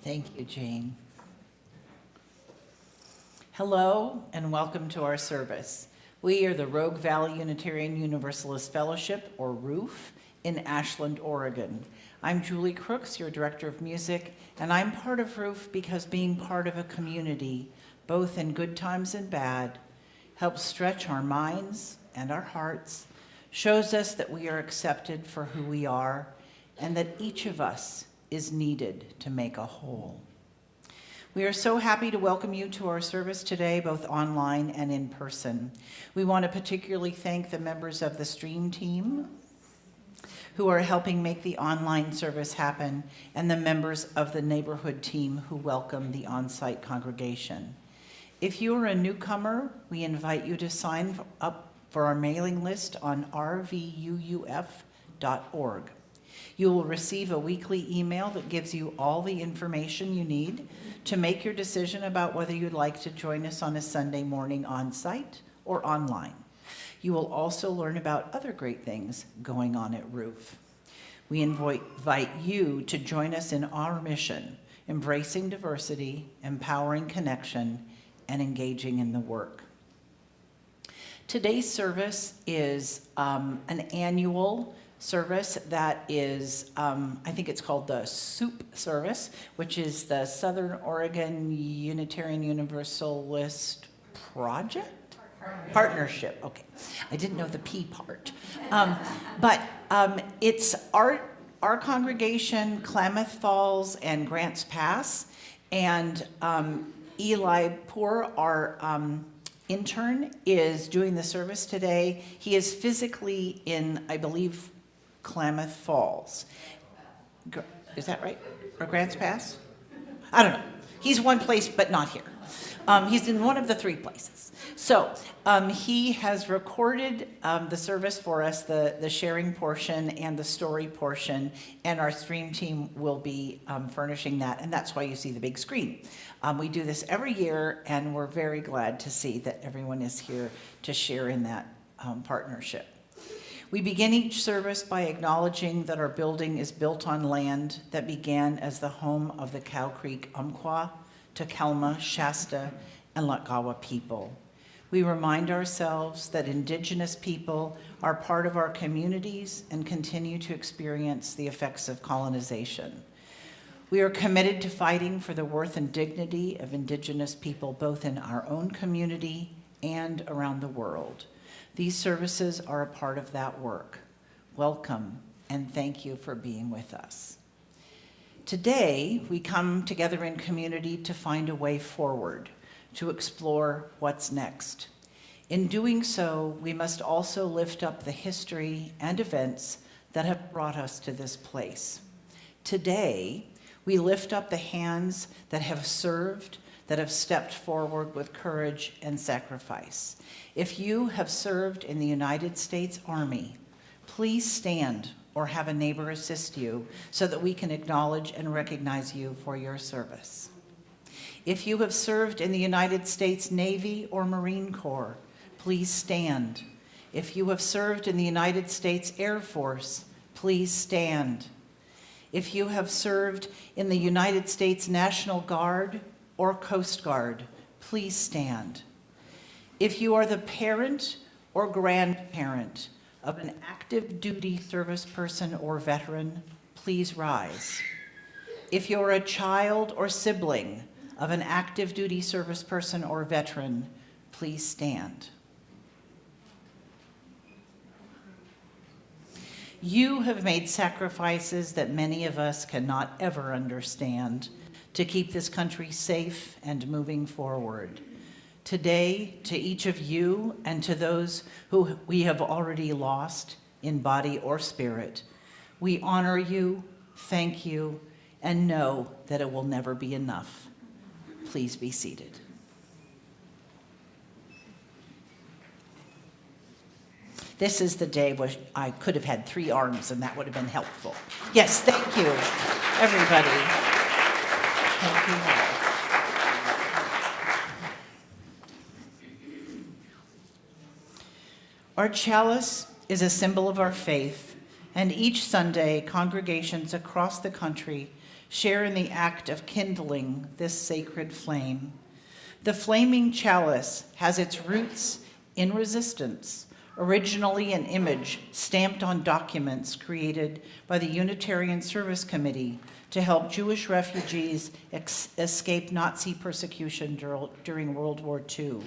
Thank you, Jane. Hello and welcome to our service. We are the Rogue Valley Unitarian Universalist Fellowship, or RUF, in Ashland, Oregon. I'm Julie Crooks, your Director of Music, and I'm part of RUF because being part of a community, both in good times and bad, helps stretch our minds and our hearts, shows us that we are accepted for who we are, and that each of us is needed to make a whole. We are so happy to welcome you to our service today, both online and in person. We want to particularly thank the members of the stream team who are helping make the online service happen, and the members of the neighborhood team who welcome the on-site congregation. If you are a newcomer, we invite you to sign up for our mailing list on rvuuf.org. You will receive a weekly email that gives you all the information you need to make your decision about whether you'd like to join us on a Sunday morning on-site or online. You will also learn about other great things going on at RUF. We invite you to join us in our mission, embracing diversity, empowering connection, and engaging in the work. Today's service is an annual service that is, I think it's called the SOUUP service, which is the Southern Oregon Unitarian Universalist Partnership. Okay, I didn't know the P part. But it's our congregation, Klamath Falls and Grants Pass, and Eli Poore, our intern, is doing the service today. He is physically in, I believe, Klamath Falls. Is that right? Or Grants Pass? I don't know. He's one place, but not here. He's in one of the three places. So he has recorded the service for us, the sharing portion and the story portion, and our stream team will be furnishing that, and that's why you see the big screen. We do this every year, and we're very glad to see that everyone is here to share in that partnership. We begin each service by acknowledging that our building is built on land that began as the home of the Cow Creek Umpqua, Takelma, Shasta, and Lutgawa people. We remind ourselves that Indigenous people are part of our communities and continue to experience the effects of colonization. We are committed to fighting for the worth and dignity of Indigenous people, both in our own community and around the world. These services are a part of that work. Welcome, and thank you for being with us. Today, we come together in community to find a way forward, to explore what's next. In doing so, we must also lift up the history and events that have brought us to this place. Today, we lift up the hands that have served, that have stepped forward with courage and sacrifice. If you have served in the United States Army, please stand or have a neighbor assist you so that we can acknowledge and recognize you for your service. If you have served in the United States Navy or Marine Corps, please stand. If you have served in the United States Air Force, please stand. If you have served in the United States National Guard or Coast Guard, please stand. If you are the parent or grandparent of an active duty service person or veteran, please rise. If you're a child or sibling of an active duty service person or veteran, please stand. You have made sacrifices that many of us cannot ever understand to keep this country safe and moving forward. Today, to each of you and to those who we have already lost in body or spirit, we honor you, thank you, and know that it will never be enough. Please be seated. This is the day where I could have had 3 arms and that would have been helpful. Yes, thank you, everybody. Thank you all. Our chalice is a symbol of our faith, and each Sunday, congregations across the country share in the act of kindling this sacred flame. The flaming chalice has its roots in resistance, originally an image stamped on documents created by the Unitarian Service Committee to help Jewish refugees escape Nazi persecution during World War II.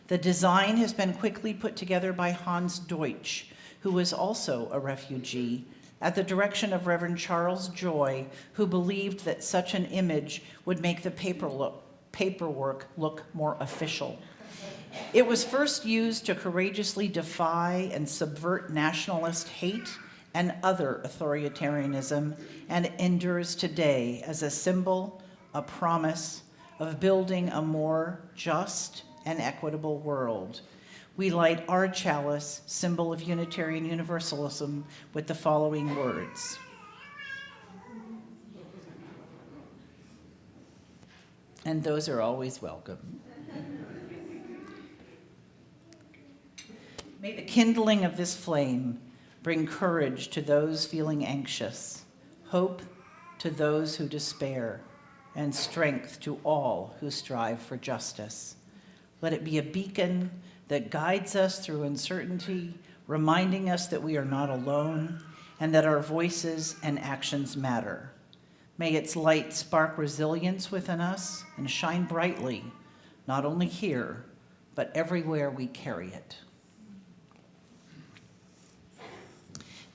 The design has been quickly put together by Hans Deutsch, who was also a refugee, at the direction of Reverend Charles Joy, who believed that such an image would make the paperwork look more official. It was first used to courageously defy and subvert nationalist hate and other authoritarianism, and endures today as a symbol, a promise of building a more just and equitable world. We light our chalice, symbol of Unitarian Universalism, with the following words. And those are always welcome. May the kindling of this flame bring courage to those feeling anxious, hope to those who despair, and strength to all who strive for justice. Let it be a beacon that guides us through uncertainty, reminding us that we are not alone and that our voices and actions matter. May its light spark resilience within us and shine brightly, not only here, but everywhere we carry it.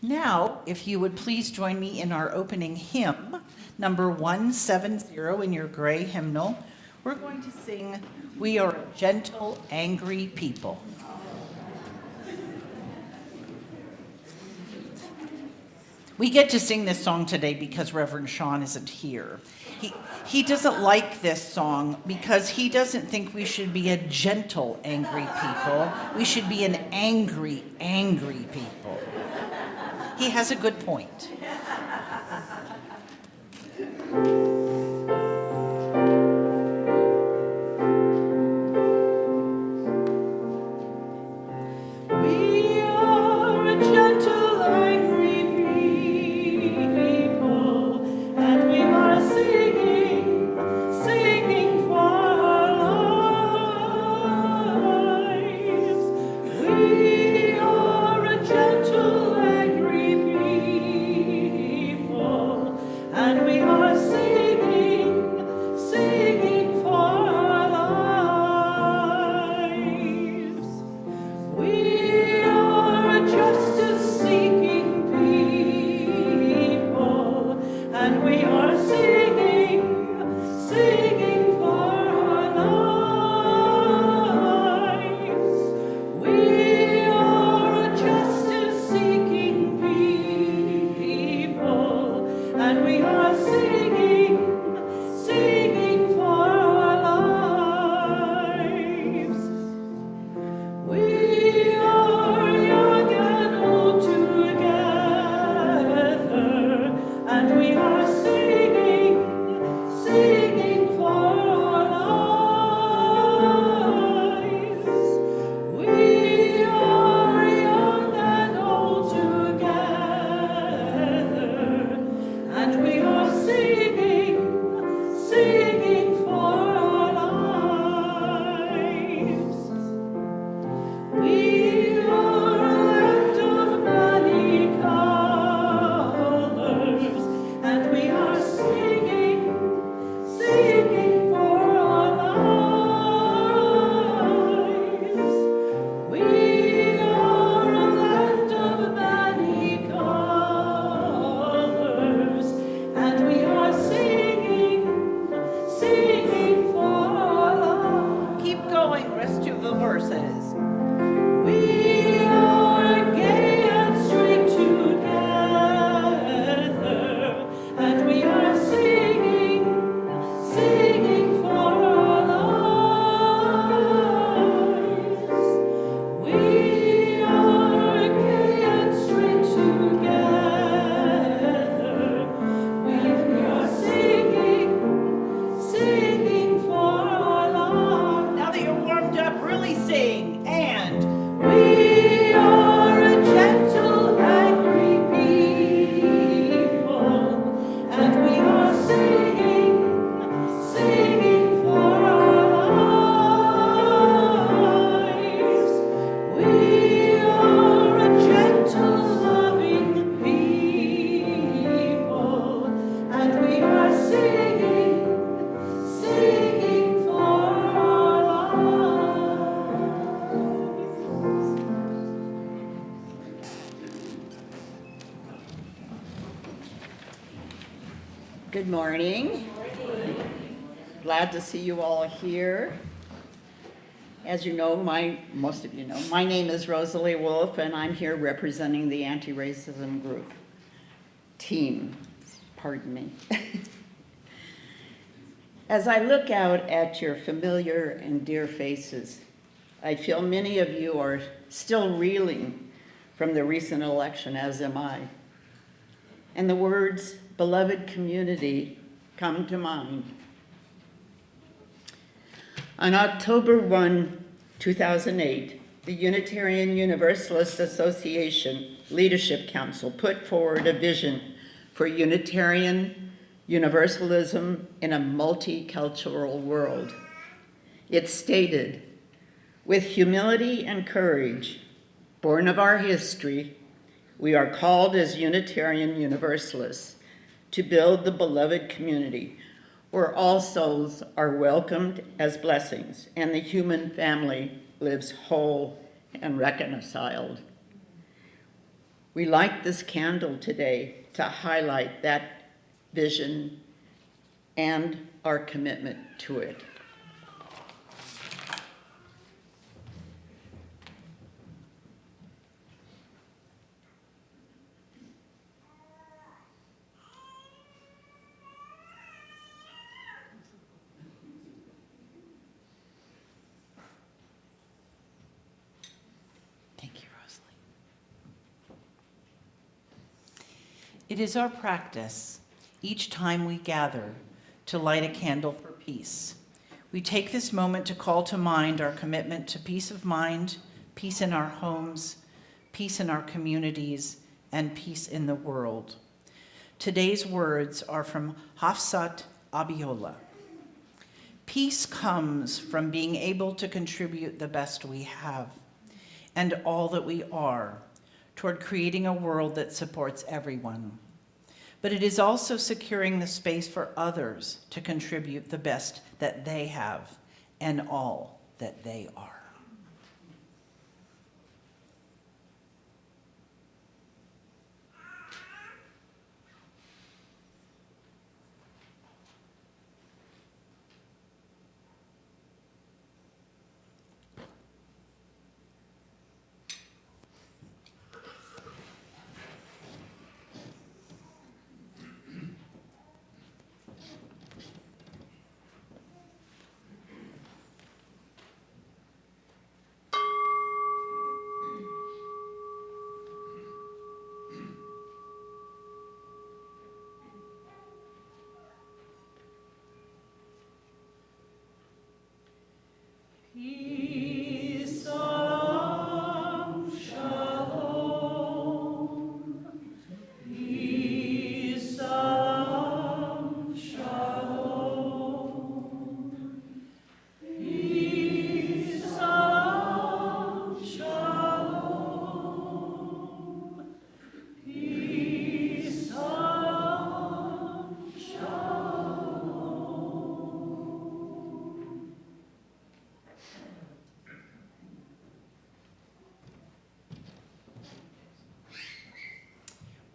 Now, if you would please join me in our opening hymn, number 170 in your gray hymnal. We're going to sing, "We Are a Gentle, Angry People." We get to sing this song today because Reverend Sean isn't here. He doesn't like this song because he doesn't think we should be a gentle, angry people. We should be an angry, angry people. He has a good point. And we are singing. Good morning. Glad to see you all here. As you know, most of you know, my name is Rosalie Wolf, and I'm here representing the anti-racism group team. Pardon me. As I look out at your familiar and dear faces, I feel many of you are still reeling from the recent election, as am I. And the words, beloved community, come to mind. On October 1, 2008, the Unitarian Universalist Association Leadership Council put forward a vision for Unitarian Universalism in a multicultural world. It stated, with humility and courage, born of our history, we are called as Unitarian Universalists to build the beloved community where all souls are welcomed as blessings and the human family lives whole and reconciled. We light this candle today to highlight that vision and our commitment to it. It is our practice, each time we gather, to light a candle for peace. We take this moment to call to mind our commitment to peace of mind, peace in our homes, peace in our communities, and peace in the world. Today's words are from Hafsat Abiola. Peace comes from being able to contribute the best we have and all that we are toward creating a world that supports everyone. But it is also securing the space for others to contribute the best that they have and all that they are. Peace, shalom, shalom. Peace, shalom, shalom. Peace, shalom, shalom. Peace, shalom, shalom.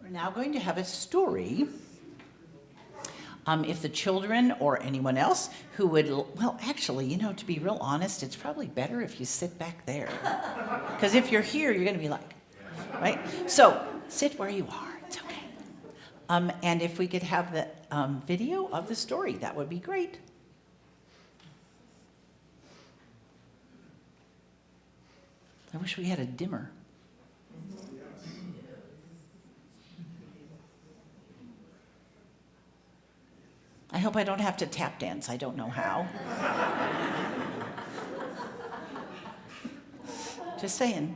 We're now going to have a story. If the children or anyone else who would, well, actually, to be real honest, it's probably better if you sit back there. Because if you're here, you're going to be like, right? So sit where you are. It's okay. And if we could have the video of the story, that would be great. I wish we had a dimmer. I hope I don't have to tap dance. I don't know how. Just saying.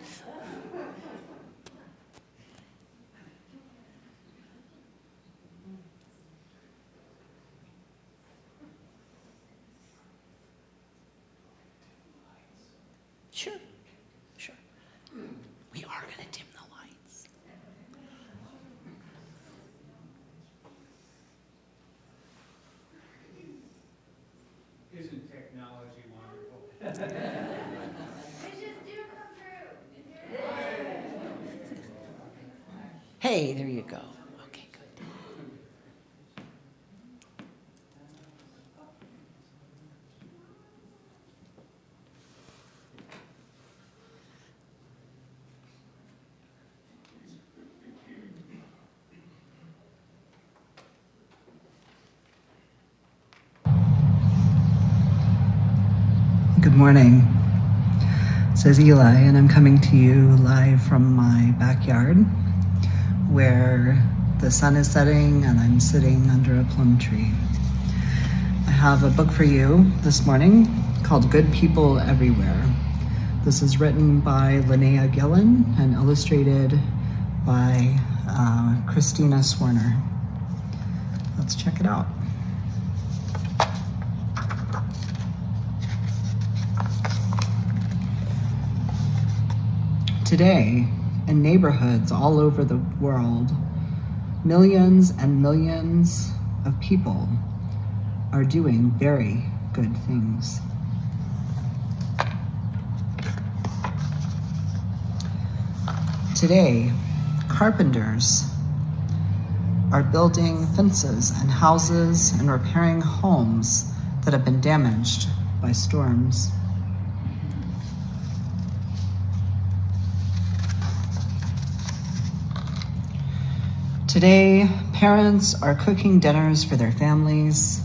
Sure. We are going to dim the lights. Isn't technology wonderful? Wishes do come true. Hey, there you go. Okay, good. morning. This is Eli, and I'm coming to you live from my backyard where the sun is setting and I'm sitting under a plum tree. I have a book for you this morning called Good People Everywhere. This is written by Linnea Gillen and illustrated by Christina Swerner. Let's check it out. Today, in neighborhoods all over the world, millions and millions of people are doing very good things. Today, carpenters are building fences and houses and repairing homes that have been damaged by storms. Today, parents are cooking dinners for their families,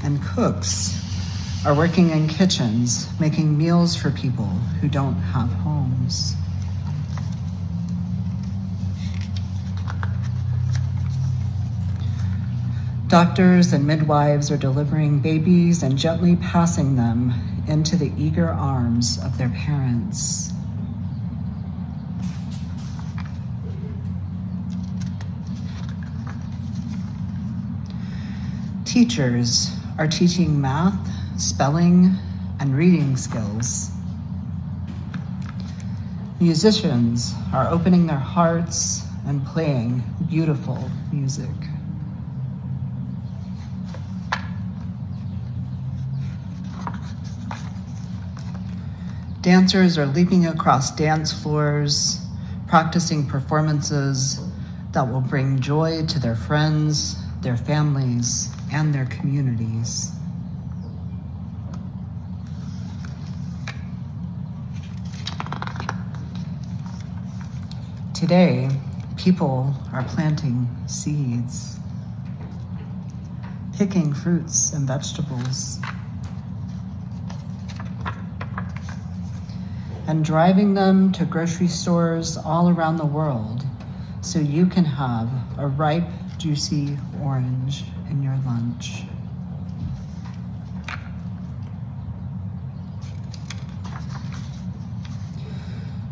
and cooks are working in kitchens, making meals for people who don't have homes. Doctors and midwives are delivering babies and gently passing them into the eager arms of their parents. Teachers are teaching math, spelling, and reading skills. Musicians are opening their hearts and playing beautiful music. Dancers are leaping across dance floors, practicing performances that will bring joy to their friends, their families, and their communities. Today, people are planting seeds, picking fruits and vegetables, and driving them to grocery stores all around the world so you can have a ripe, juicy orange in your lunch.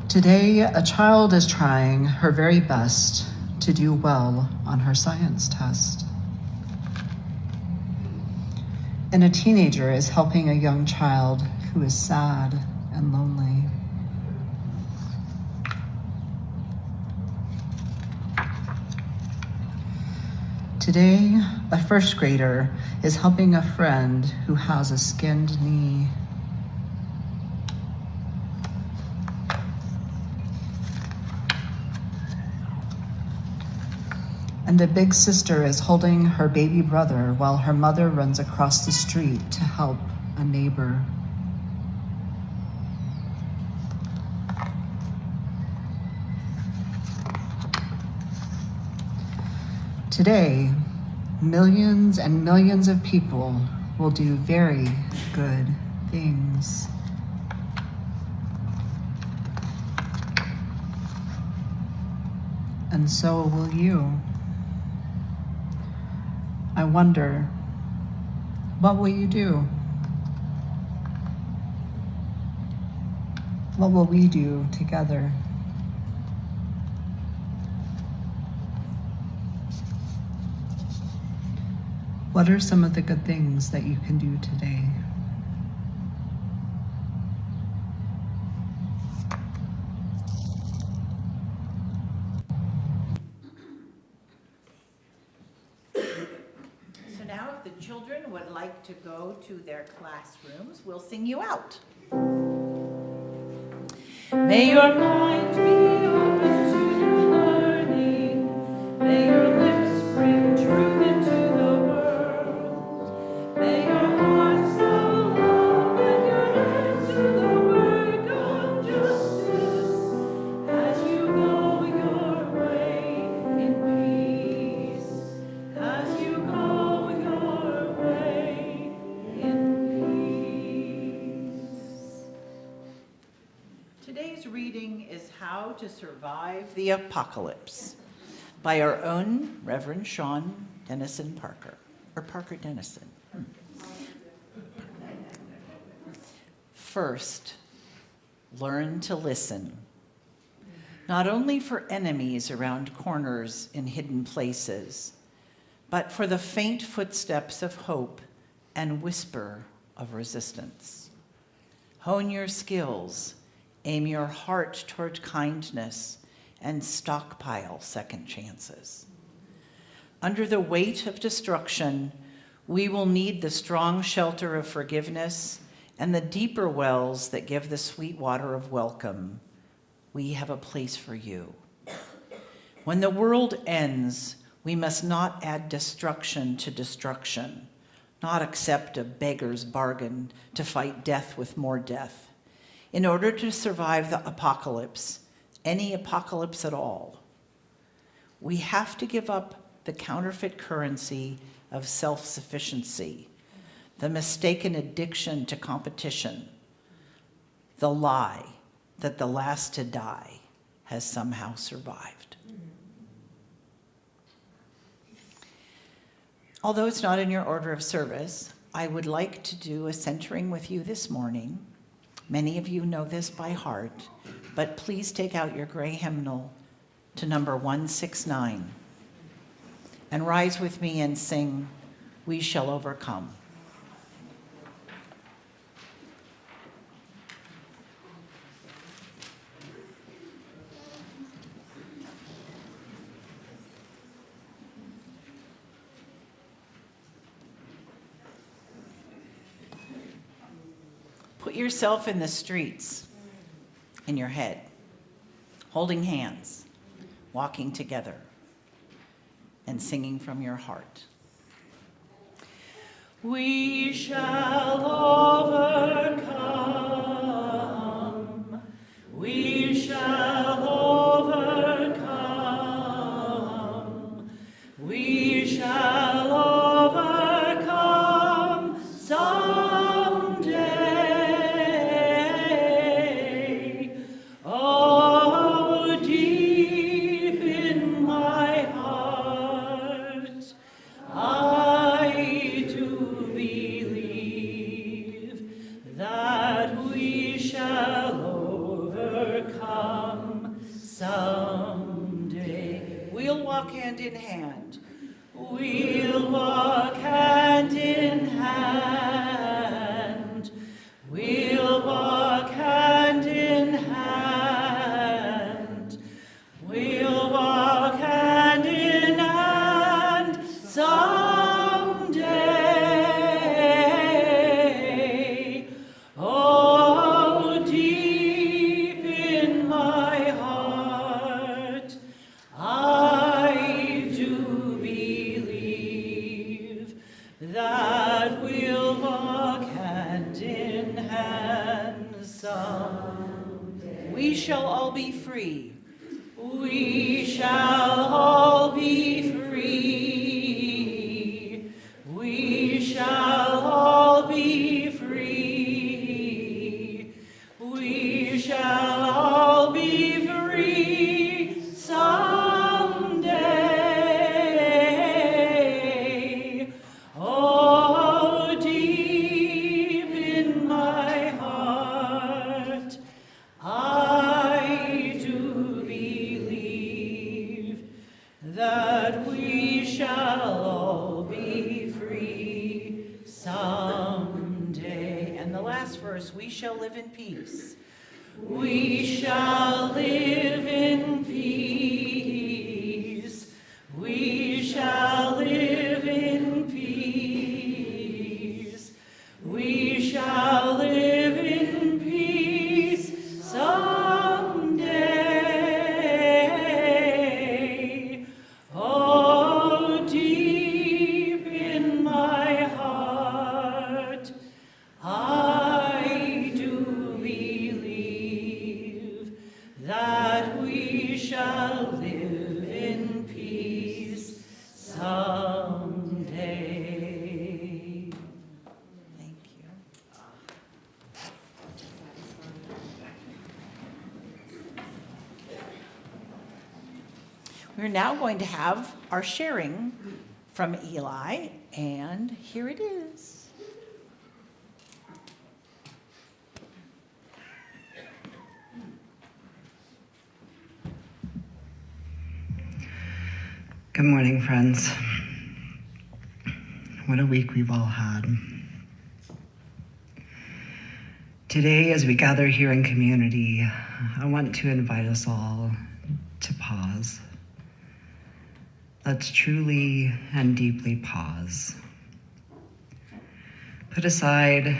Today, a child is trying her very best to do well on her science test. And a teenager is helping a young child who is sad and lonely. Today, a first grader is helping a friend who has a skinned knee. And a big sister is holding her baby brother while her mother runs across the street to help a neighbor. Today, millions and millions of people will do very good things. And so will you. I wonder, what will you do? What will we do together? What are some of the good things that you can do today? So now if the children would like to go to their classrooms, we'll sing you out. May your mind be open to new learning. May your lips bring truth into the world. May your heart sow love and your hands do the work of justice as you go your way in peace. As you go your way in peace. to Survive the Apocalypse by our own Reverend Sean Dennison Parker, or Parker Dennison. First, learn to listen, not only for enemies around corners in hidden places, but for the faint footsteps of hope and whisper of resistance. Hone your skills, aim your heart toward kindness, and stockpile second chances. Under the weight of destruction, we will need the strong shelter of forgiveness and the deeper wells that give the sweet water of welcome. We have a place for you. When the world ends, we must not add destruction to destruction, not accept a beggar's bargain to fight death with more death. In order to survive the apocalypse, any apocalypse at all, we have to give up the counterfeit currency of self-sufficiency, the mistaken addiction to competition, the lie that the last to die has somehow survived. Although it's not in your order of service, I would like to do a centering with you this morning. Many of you know this by heart, but please take out your gray hymnal to number 169 and rise with me and sing, "We Shall Overcome." Put yourself in the streets, in your head, holding hands, walking together, and singing from your heart. We shall overcome. We shall overcome. We shall overcome someday. Oh, deep in my heart, I do believe that we shall overcome someday. We'll walk hand in hand. We'll walk hand in hand. We'll walk hand in hand. We'll walk hand in hand someday. Oh, deep in my heart, I do believe that we'll walk hand in hand someday. We shall all be free. We shall all be free. We shall all be free. We shall all be free someday. Oh, deep in my heart, I do believe that we shall all be free someday. And the last verse, we shall live in peace. We shall live in peace. We shall live in peace. We shall live in peace someday. Oh, deep in my heart, I do believe that we we're now going to have our sharing from Eli, and here it is. Good morning, friends. What a week we've all had. Today, as we gather here in community, I want to invite us all to pause. Let's truly and deeply pause. Put aside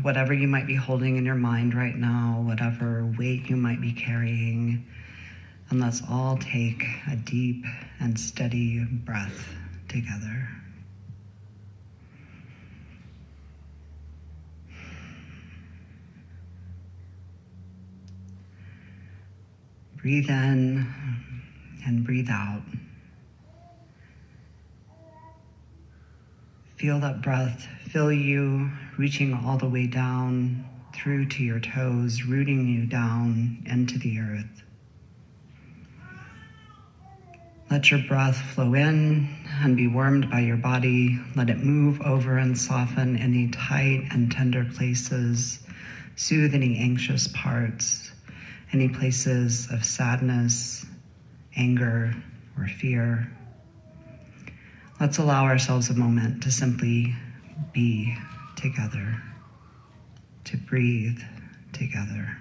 whatever you might be holding in your mind right now, whatever weight you might be carrying, and let's all take a deep and steady breath together. Breathe in and breathe out. Feel that breath fill you, reaching all the way down through to your toes, rooting you down into the earth. Let your breath flow in and be warmed by your body. Let it move over and soften any tight and tender places, soothe any anxious parts, any places of sadness, anger, or fear. Let's allow ourselves a moment to simply be together, to breathe together.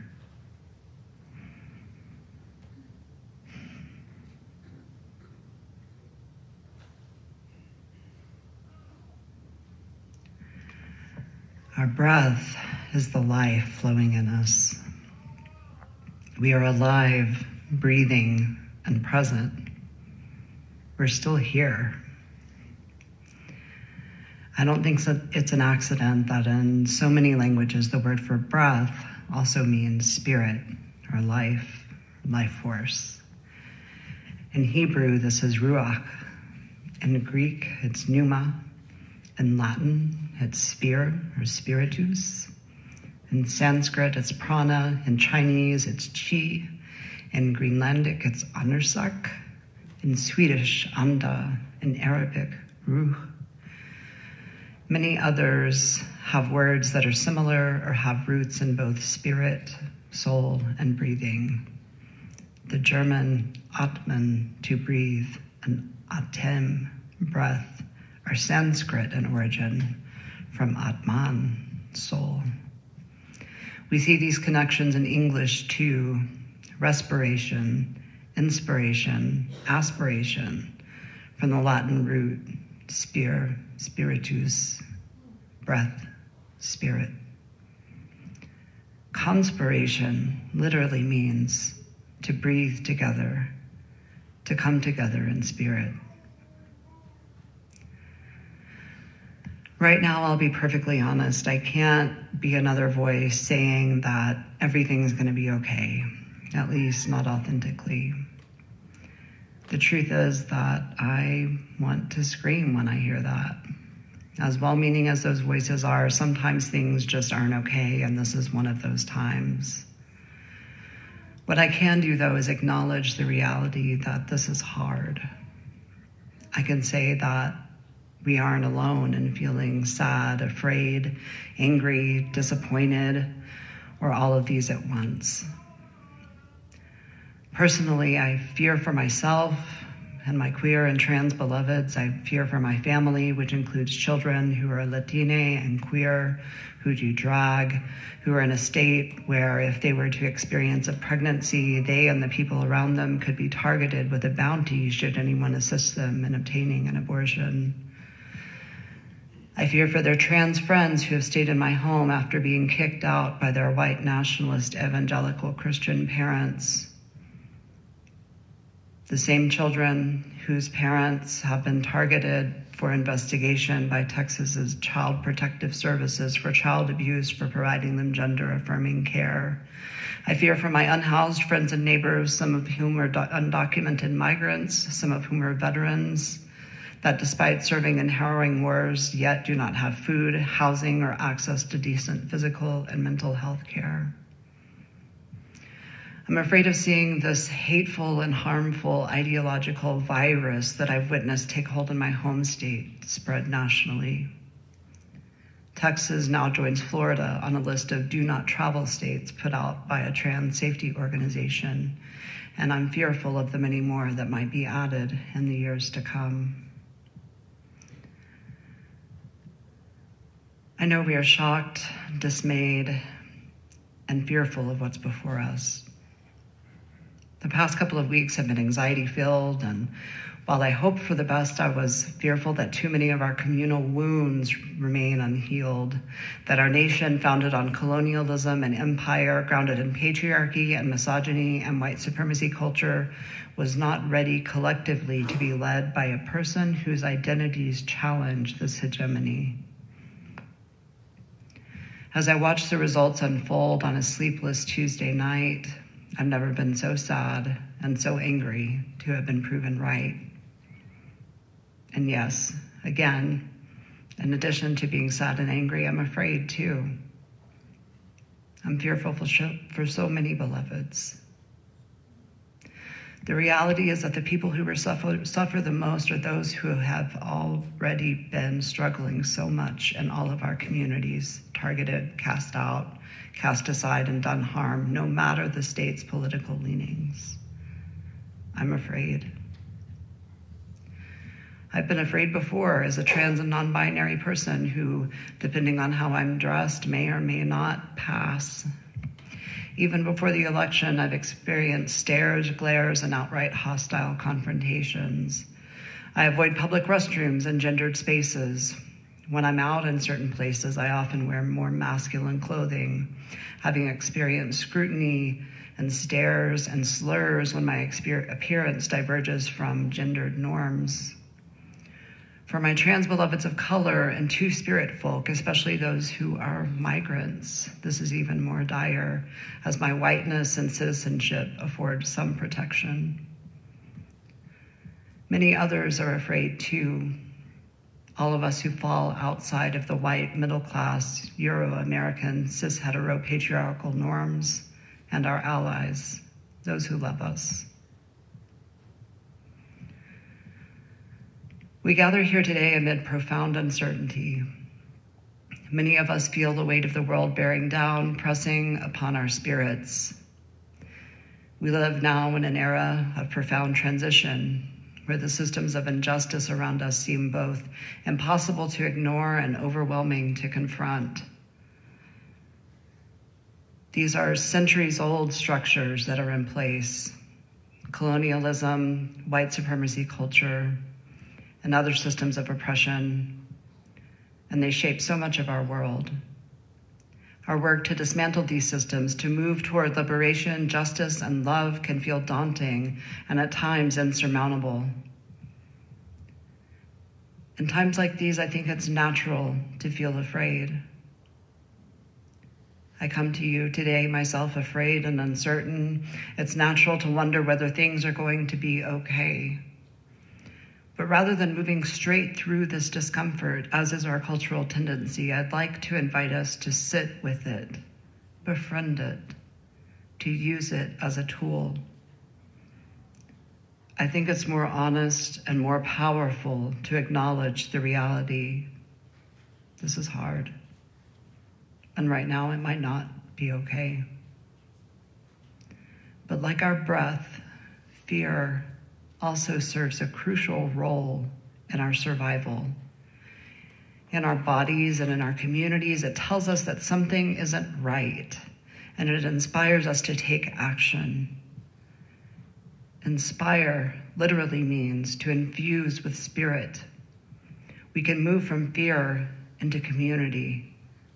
Our breath is the life flowing in us. We are alive, breathing, and present. We're still here. I don't think it's an accident that in so many languages the word for breath also means spirit or life force. In Hebrew, this is ruach. In Greek, it's pneuma. In Latin, it's spir or spiritus. In Sanskrit, it's prana. In Chinese, it's chi. In Greenlandic, it's anursak. In Swedish, anda. In Arabic, ruh. Many others have words that are similar or have roots in both spirit, soul, and breathing. The German Atmen, to breathe, and Atem, breath, are Sanskrit in origin, from Atman, soul. We see these connections in English too: respiration, inspiration, aspiration, from the Latin root spir, spiritus, breath, spirit. Conspiration literally means to breathe together, to come together in spirit. Right now, I'll be perfectly honest, I can't be another voice saying that everything's going to be okay, at least not authentically. The truth is that I want to scream when I hear that. As well-meaning as those voices are, sometimes things just aren't okay, and this is one of those times. What I can do, though, is acknowledge the reality that this is hard. I can say that we aren't alone in feeling sad, afraid, angry, disappointed, or all of these at once. Personally, I fear for myself and my queer and trans beloveds. I fear for my family, which includes children who are Latine and queer, who do drag, who are in a state where if they were to experience a pregnancy, they and the people around them could be targeted with a bounty should anyone assist them in obtaining an abortion. I fear for their trans friends who have stayed in my home after being kicked out by their white nationalist evangelical Christian parents. The same children whose parents have been targeted for investigation by Texas's Child Protective Services for child abuse for providing them gender-affirming care. I fear for my unhoused friends and neighbors, some of whom are undocumented migrants, some of whom are veterans, that despite serving in harrowing wars, yet do not have food, housing, or access to decent physical and mental health care. I'm afraid of seeing this hateful and harmful ideological virus that I've witnessed take hold in my home state spread nationally. Texas now joins Florida on a list of do not travel states put out by a trans safety organization, and I'm fearful of the many more that might be added in the years to come. I know we are shocked, dismayed, and fearful of what's before us. The past couple of weeks have been anxiety-filled, and while I hoped for the best, I was fearful that too many of our communal wounds remain unhealed, that our nation, founded on colonialism and empire, grounded in patriarchy and misogyny and white supremacy culture, was not ready collectively to be led by a person whose identities challenge this hegemony. As I watch the results unfold on a sleepless Tuesday night, I've never been so sad and so angry to have been proven right. And yes, again, in addition to being sad and angry, I'm afraid too. I'm fearful for so many beloveds. The reality is that the people who will suffer the most are those who have already been struggling so much in all of our communities, targeted, cast out, cast aside, and done harm, no matter the state's political leanings. I'm afraid. I've been afraid before as a trans and non-binary person who, depending on how I'm dressed, may or may not pass. Even before the election, I've experienced stares, glares, and outright hostile confrontations. I avoid public restrooms and gendered spaces. When I'm out in certain places, I often wear more masculine clothing, having experienced scrutiny and stares and slurs when my appearance diverges from gendered norms. For my trans beloveds of color and two-spirit folk, especially those who are migrants, this is even more dire, as my whiteness and citizenship afford some protection. Many others are afraid too. All of us who fall outside of the white, middle-class, Euro-American, cis-hetero patriarchal norms, and our allies, those who love us. We gather here today amid profound uncertainty. Many of us feel the weight of the world bearing down, pressing upon our spirits. We live now in an era of profound transition, where the systems of injustice around us seem both impossible to ignore and overwhelming to confront. These are centuries-old structures that are in place: colonialism, white supremacy culture, and other systems of oppression, and they shape so much of our world. Our work to dismantle these systems, to move toward liberation, justice, and love can feel daunting and at times insurmountable. In times like these, I think it's natural to feel afraid. I come to you today, myself afraid and uncertain. It's natural to wonder whether things are going to be okay. But rather than moving straight through this discomfort, as is our cultural tendency, I'd like to invite us to sit with it, befriend it, to use it as a tool. I think it's more honest and more powerful to acknowledge the reality. This is hard. And right now it might not be okay. But like our breath, fear also serves a crucial role in our survival. In our bodies and in our communities, it tells us that something isn't right, and it inspires us to take action. Inspire literally means to infuse with spirit. We can move from fear into community,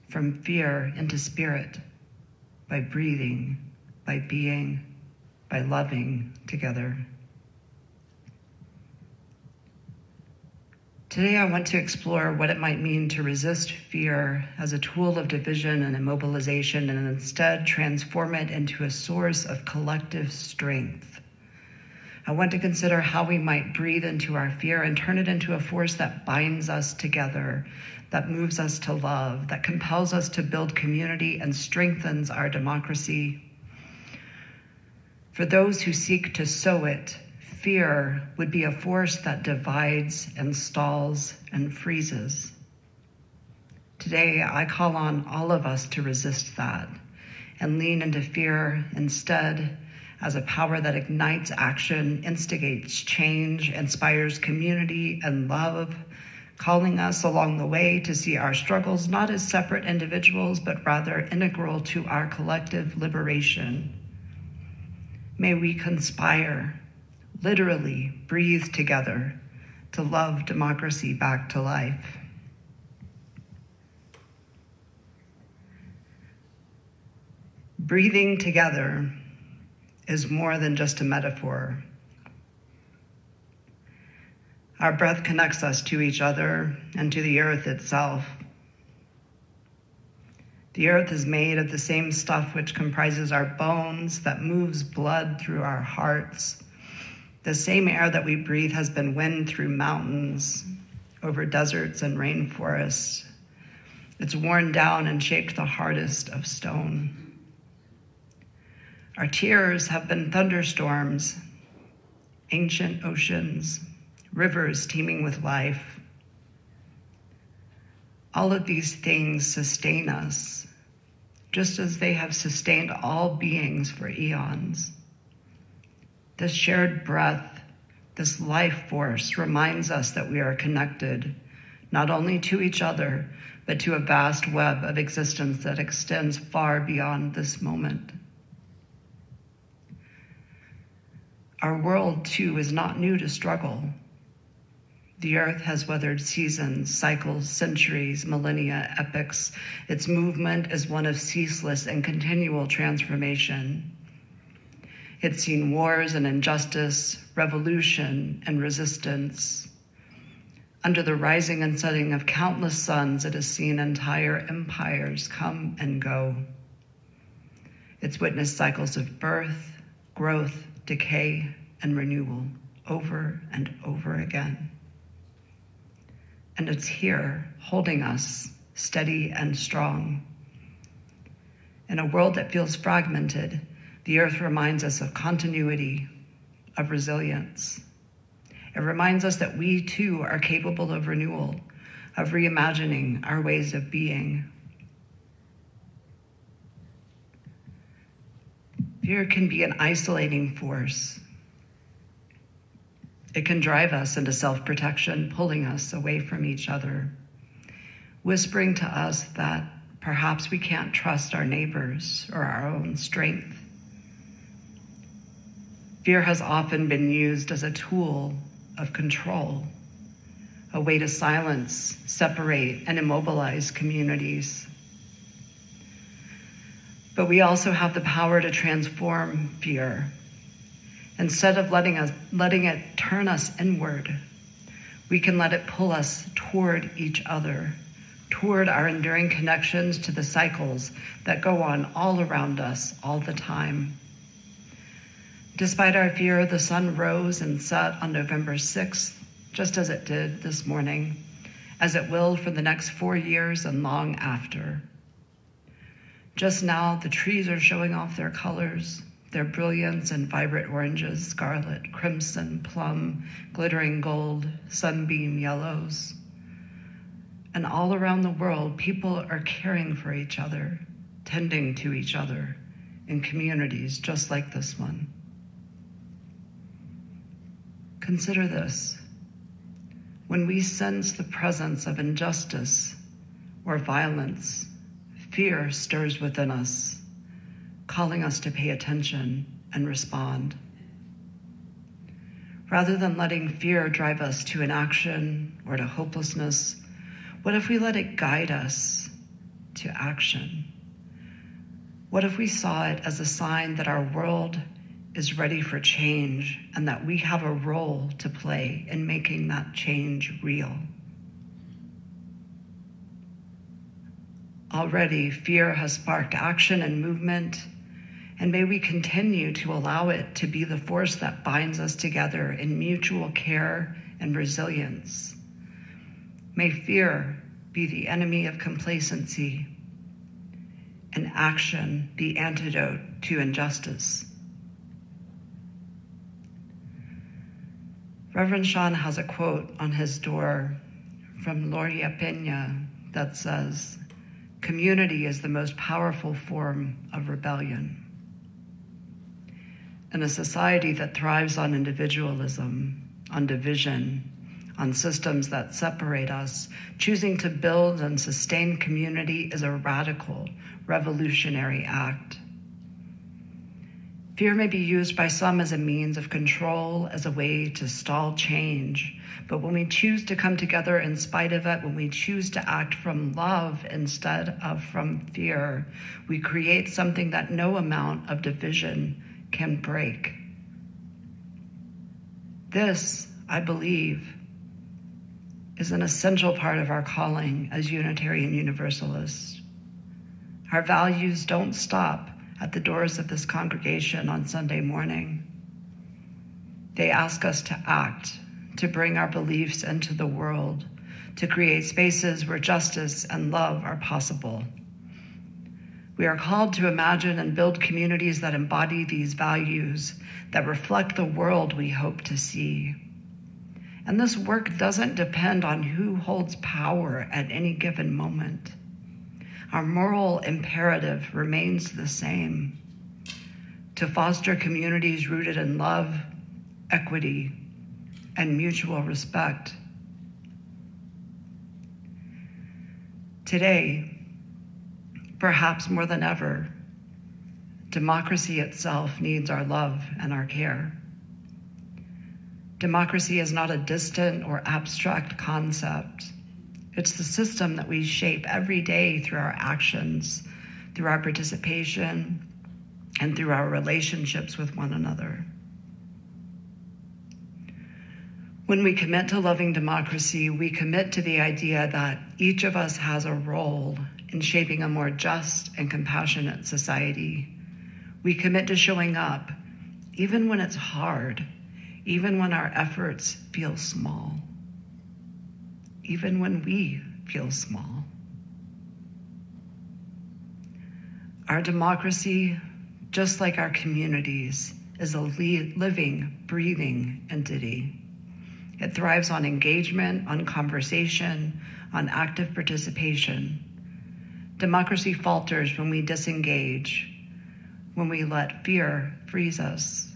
from fear into spirit, by breathing, by being, by loving together. Today, I want to explore what it might mean to resist fear as a tool of division and immobilization, and instead transform it into a source of collective strength. I want to consider how we might breathe into our fear and turn it into a force that binds us together, that moves us to love, that compels us to build community and strengthens our democracy. For those who seek to sow it, fear would be a force that divides and stalls and freezes. Today, I call on all of us to resist that and lean into fear instead as a power that ignites action, instigates change, inspires community and love, calling us along the way to see our struggles not as separate individuals, but rather integral to our collective liberation. May we conspire, literally breathe together, to love democracy back to life. Breathing together is more than just a metaphor. Our breath connects us to each other and to the earth itself. The earth is made of the same stuff which comprises our bones, that moves blood through our hearts. The same air that we breathe has been wind through mountains, over deserts and rainforests. It's worn down and shaped the hardest of stone. Our tears have been thunderstorms, ancient oceans, rivers teeming with life. All of these things sustain us, just as they have sustained all beings for eons. This shared breath, this life force reminds us that we are connected, not only to each other, but to a vast web of existence that extends far beyond this moment. Our world, too, is not new to struggle. The earth has weathered seasons, cycles, centuries, millennia, epochs. Its movement is one of ceaseless and continual transformation. It's seen wars and injustice, revolution and resistance. Under the rising and setting of countless suns, it has seen entire empires come and go. It's witnessed cycles of birth, growth, decay, and renewal over and over again. And it's here, holding us steady and strong. In a world that feels fragmented, the earth reminds us of continuity, of resilience. It reminds us that we too are capable of renewal, of reimagining our ways of being. Fear can be an isolating force. It can drive us into self-protection, pulling us away from each other, whispering to us that perhaps we can't trust our neighbors or our own strength. Fear has often been used as a tool of control, a way to silence, separate, and immobilize communities. But we also have the power to transform fear. Instead of letting it turn us inward, we can let it pull us toward each other, toward our enduring connections to the cycles that go on all around us all the time. Despite our fear, the sun rose and set on November 6th, just as it did this morning, as it will for the next 4 years and long after. Just now, the trees are showing off their colors, their brilliance in vibrant oranges, scarlet, crimson, plum, glittering gold, sunbeam yellows. And all around the world, people are caring for each other, tending to each other in communities just like this one. Consider this. When we sense the presence of injustice or violence, fear stirs within us, calling us to pay attention and respond. Rather than letting fear drive us to inaction or to hopelessness, what if we let it guide us to action? What if we saw it as a sign that our world is ready for change and that we have a role to play in making that change real? Already, fear has sparked action and movement, and may we continue to allow it to be the force that binds us together in mutual care and resilience. May fear be the enemy of complacency, and action the antidote to injustice. Reverend Sean has a quote on his door from Gloria Pena that says, "Community is the most powerful form of rebellion." In a society that thrives on individualism, on division, on systems that separate us, choosing to build and sustain community is a radical, revolutionary act. Fear may be used by some as a means of control, as a way to stall change. But when we choose to come together in spite of it, when we choose to act from love instead of from fear, we create something that no amount of division can break. This, I believe, is an essential part of our calling as Unitarian Universalists. Our values don't stop at the doors of this congregation on Sunday morning. They ask us to act, to bring our beliefs into the world, to create spaces where justice and love are possible. We are called to imagine and build communities that embody these values, that reflect the world we hope to see. And this work doesn't depend on who holds power at any given moment. Our moral imperative remains the same: to foster communities rooted in love, equity, and mutual respect. Today, perhaps more than ever, democracy itself needs our love and our care. Democracy is not a distant or abstract concept. It's the system that we shape every day through our actions, through our participation, and through our relationships with one another. When we commit to loving democracy, we commit to the idea that each of us has a role in shaping a more just and compassionate society. We commit to showing up, even when it's hard, even when our efforts feel small, even when we feel small. Our democracy, just like our communities, is a living, breathing entity. It thrives on engagement, on conversation, on active participation. Democracy falters when we disengage, when we let fear freeze us.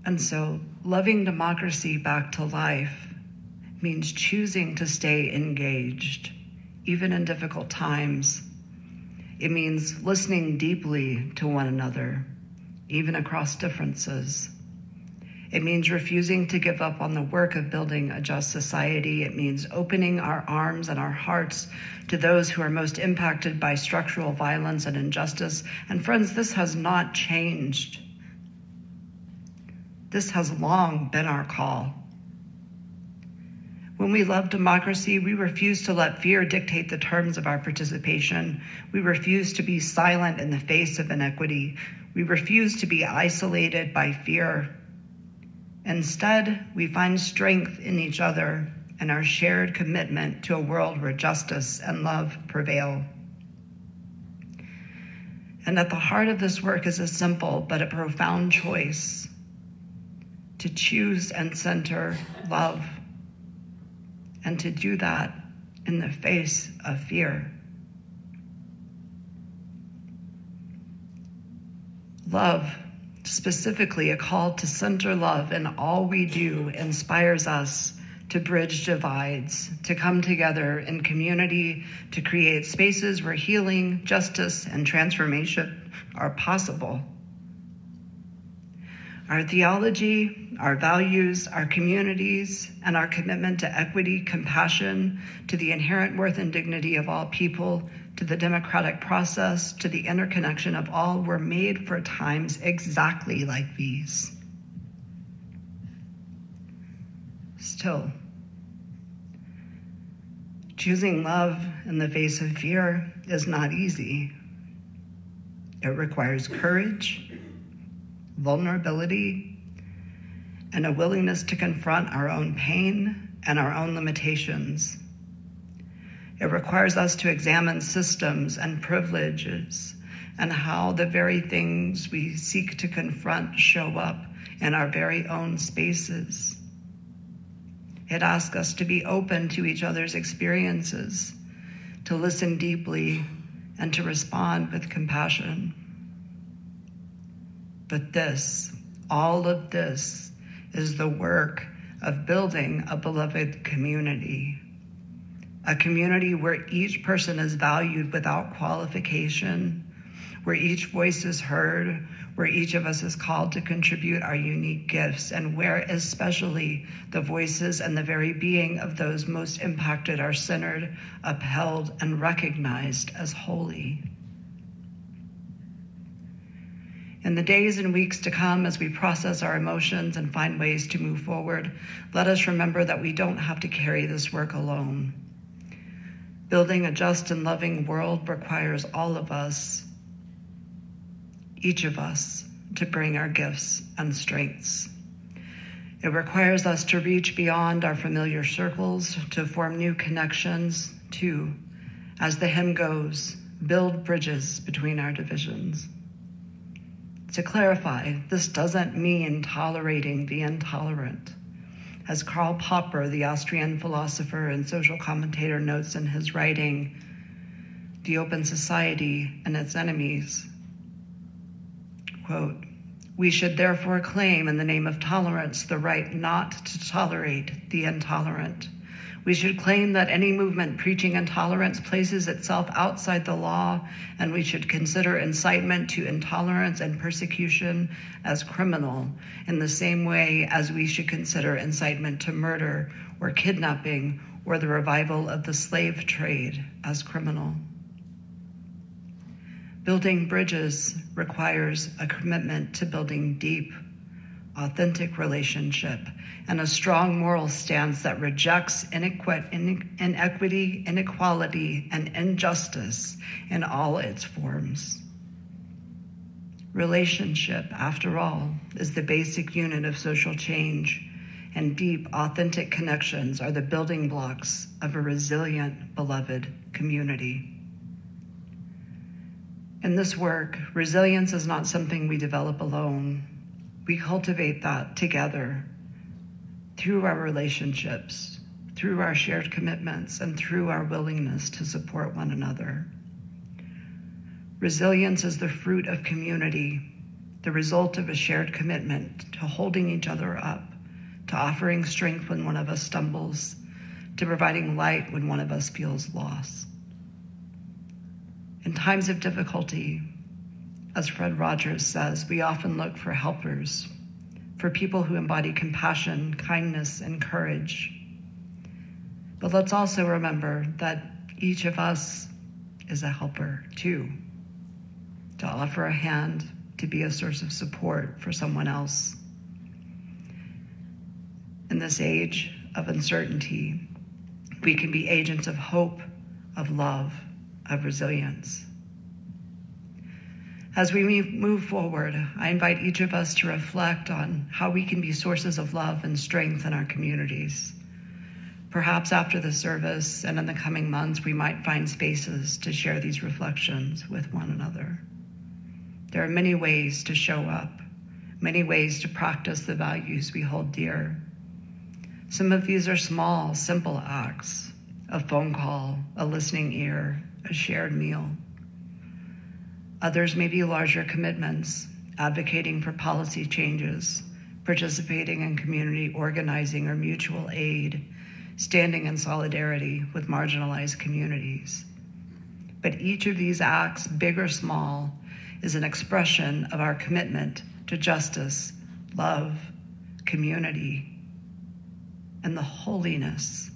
And so, loving democracy back to life means choosing to stay engaged, even in difficult times. It means listening deeply to one another, even across differences. It means refusing to give up on the work of building a just society. It means opening our arms and our hearts to those who are most impacted by structural violence and injustice. And friends, this has not changed. This has long been our call. When we love democracy, we refuse to let fear dictate the terms of our participation. We refuse to be silent in the face of inequity. We refuse to be isolated by fear. Instead, we find strength in each other and our shared commitment to a world where justice and love prevail. And at the heart of this work is a simple but a profound choice: to choose and center love, and to do that in the face of fear. Love, specifically a call to center love in all we do, inspires us to bridge divides, to come together in community, to create spaces where healing, justice, and transformation are possible. Our theology, our values, our communities, and our commitment to equity, compassion, to the inherent worth and dignity of all people, to the democratic process, to the interconnection of all, were made for times exactly like these. Still, choosing love in the face of fear is not easy. It requires courage, vulnerability, and a willingness to confront our own pain and our own limitations. It requires us to examine systems and privileges and how the very things we seek to confront show up in our very own spaces. It asks us to be open to each other's experiences, to listen deeply, and to respond with compassion. But this, all of this, is the work of building a beloved community. A community where each person is valued without qualification, where each voice is heard, where each of us is called to contribute our unique gifts, and where especially the voices and the very being of those most impacted are centered, upheld, and recognized as holy. In the days and weeks to come, as we process our emotions and find ways to move forward, let us remember that we don't have to carry this work alone. Building a just and loving world requires all of us, each of us, to bring our gifts and strengths. It requires us to reach beyond our familiar circles, to form new connections, to, as the hymn goes, build bridges between our divisions. To clarify, this doesn't mean tolerating the intolerant. As Karl Popper, the Austrian philosopher and social commentator, notes in his writing, The Open Society and Its Enemies, quote, "We should therefore claim in the name of tolerance the right not to tolerate the intolerant. We should claim that any movement preaching intolerance places itself outside the law, and we should consider incitement to intolerance and persecution as criminal in the same way as we should consider incitement to murder or kidnapping or the revival of the slave trade as criminal." Building bridges requires a commitment to building deep, authentic relationship and a strong moral stance that rejects inequity, inequality, and injustice in all its forms. Relationship, after all, is the basic unit of social change, and deep, authentic connections are the building blocks of a resilient, beloved community. In this work, resilience is not something we develop alone. We cultivate that together through our relationships, through our shared commitments, and through our willingness to support one another. Resilience is the fruit of community, the result of a shared commitment to holding each other up, to offering strength when one of us stumbles, to providing light when one of us feels lost. In times of difficulty, as Fred Rogers says, we often look for helpers, for people who embody compassion, kindness, and courage. But let's also remember that each of us is a helper too, to offer a hand, to be a source of support for someone else. In this age of uncertainty, we can be agents of hope, of love, of resilience. As we move forward, I invite each of us to reflect on how we can be sources of love and strength in our communities. Perhaps after the service and in the coming months, we might find spaces to share these reflections with one another. There are many ways to show up, many ways to practice the values we hold dear. Some of these are small, simple acts, a phone call, a listening ear, a shared meal. Others may be larger commitments, advocating for policy changes, participating in community organizing or mutual aid, standing in solidarity with marginalized communities. But each of these acts, big or small, is an expression of our commitment to justice, love, community, and the holiness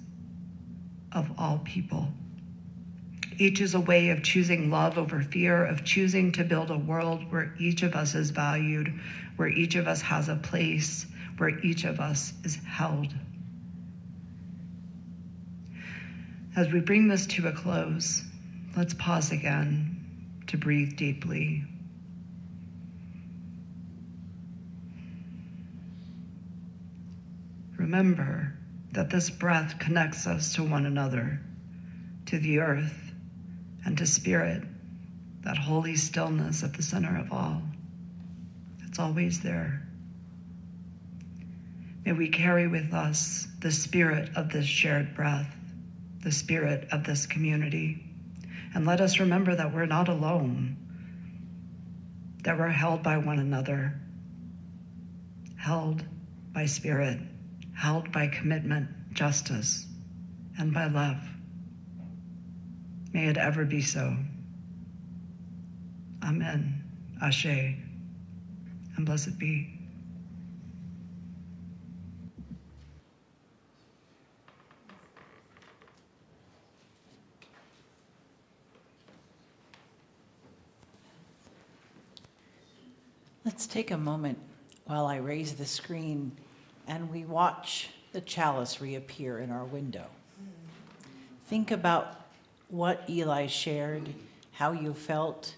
of all people. Each is a way of choosing love over fear, of choosing to build a world where each of us is valued, where each of us has a place, where each of us is held. As we bring this to a close, let's pause again to breathe deeply. Remember that this breath connects us to one another, to the earth, and to spirit, that holy stillness at the center of all. It's always there. May we carry with us the spirit of this shared breath, the spirit of this community. And let us remember that we're not alone, that we're held by one another, held by spirit, held by commitment, justice, and by love. May it ever be so. Amen, Ashe, and blessed be. Let's take a moment while I raise the screen and we watch the chalice reappear in our window. Think about what Eli shared, how you felt,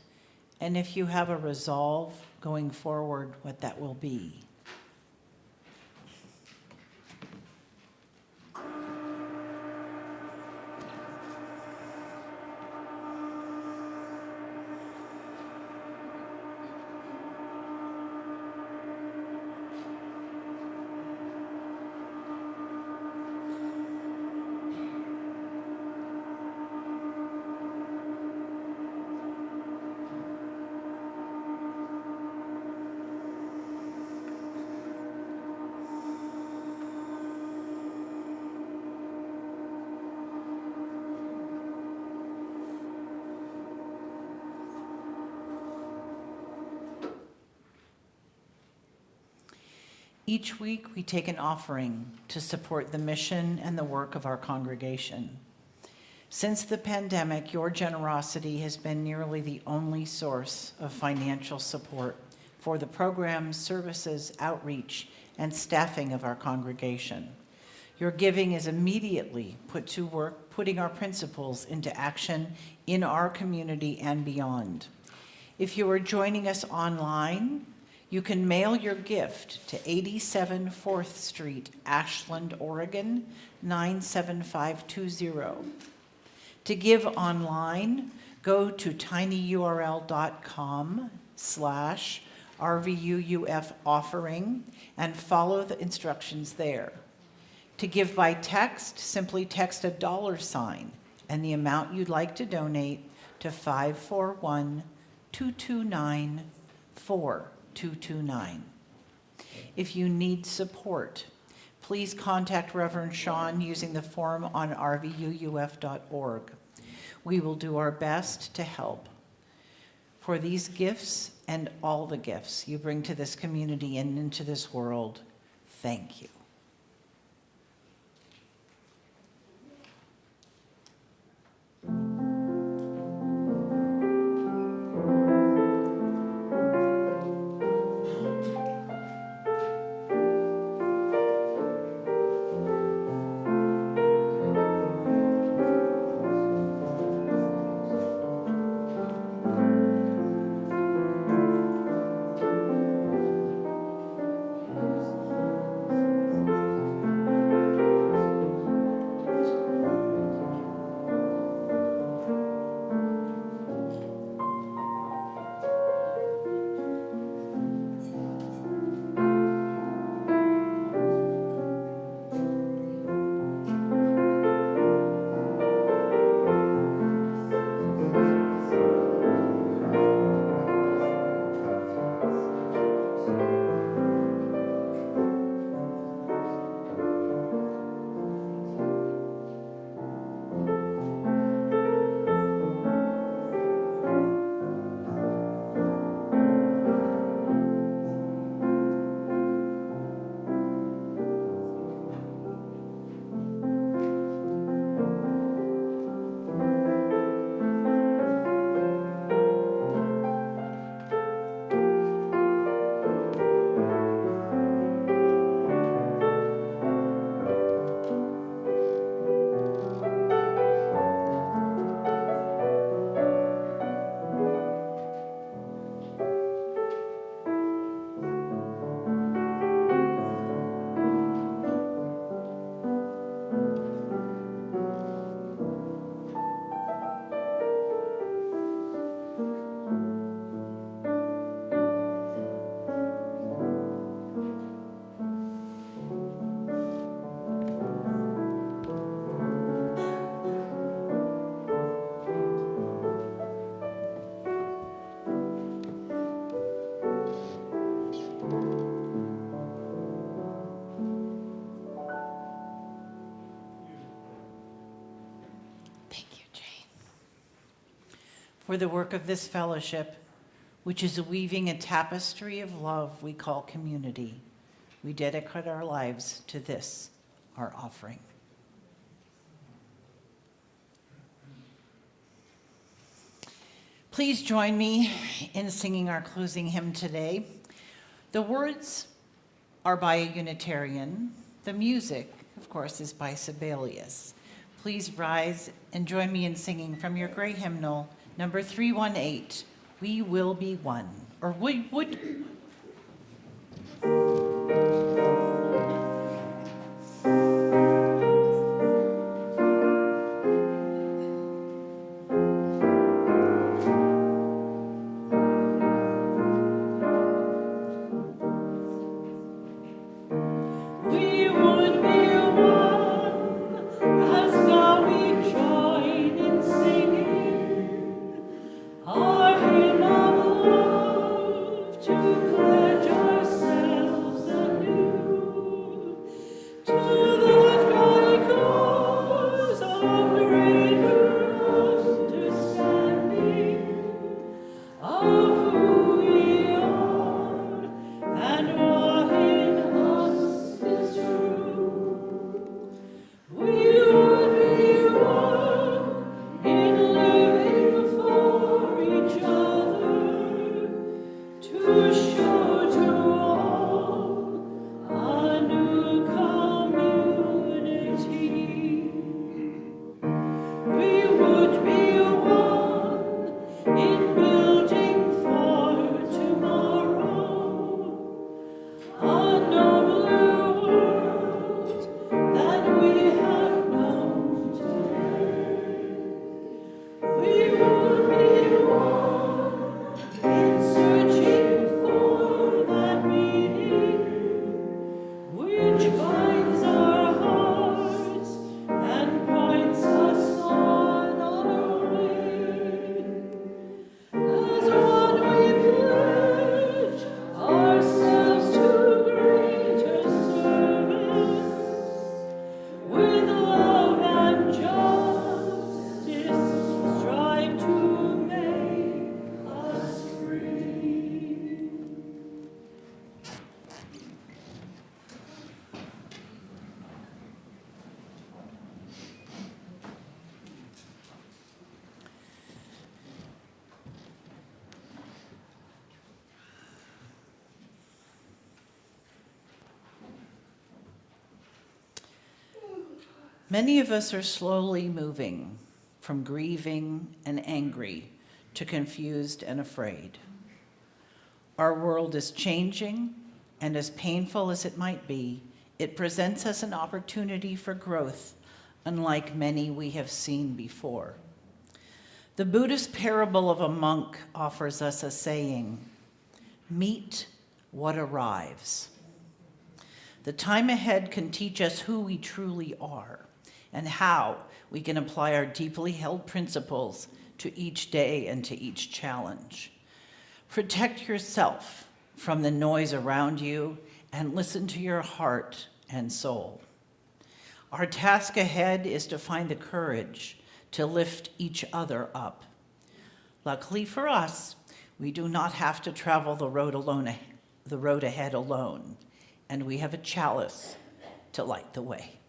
and if you have a resolve going forward, what that will be. Each week, we take an offering to support the mission and the work of our congregation. Since the pandemic, your generosity has been nearly the only source of financial support for the programs, services, outreach, and staffing of our congregation. Your giving is immediately put to work, putting our principles into action in our community and beyond. If you are joining us online, you can mail your gift to 87 4th Street, Ashland, Oregon, 97520. To give online, go to tinyurl.com/RVUUF offering and follow the instructions there. To give by text, simply text a $ and the amount you'd like to donate to 541-229-4229. If you need support, please contact Reverend Sean using the form on rvuuf.org. We will do our best to help. For these gifts and all the gifts you bring to this community and into this world, thank you. Thank you, Jane. For the work of this fellowship, which is weaving a tapestry of love we call community, we dedicate our lives to this, our offering. Please join me in singing our closing hymn today. The words are by a Unitarian. The music, of course, is by Sibelius. Please rise and join me in singing from your gray hymnal, number 318, We Will Be One, or we would. Many of us are slowly moving from grieving and angry to confused and afraid. Our world is changing, and as painful as it might be, it presents us an opportunity for growth, unlike many we have seen before. The Buddhist parable of a monk offers us a saying, "Meet what arrives." The time ahead can teach us who we truly are and how we can apply our deeply held principles to each day and to each challenge. Protect yourself from the noise around you and listen to your heart and soul. Our task ahead is to find the courage to lift each other up. Luckily for us, we do not have to travel the road ahead alone, and we have a chalice to light the way.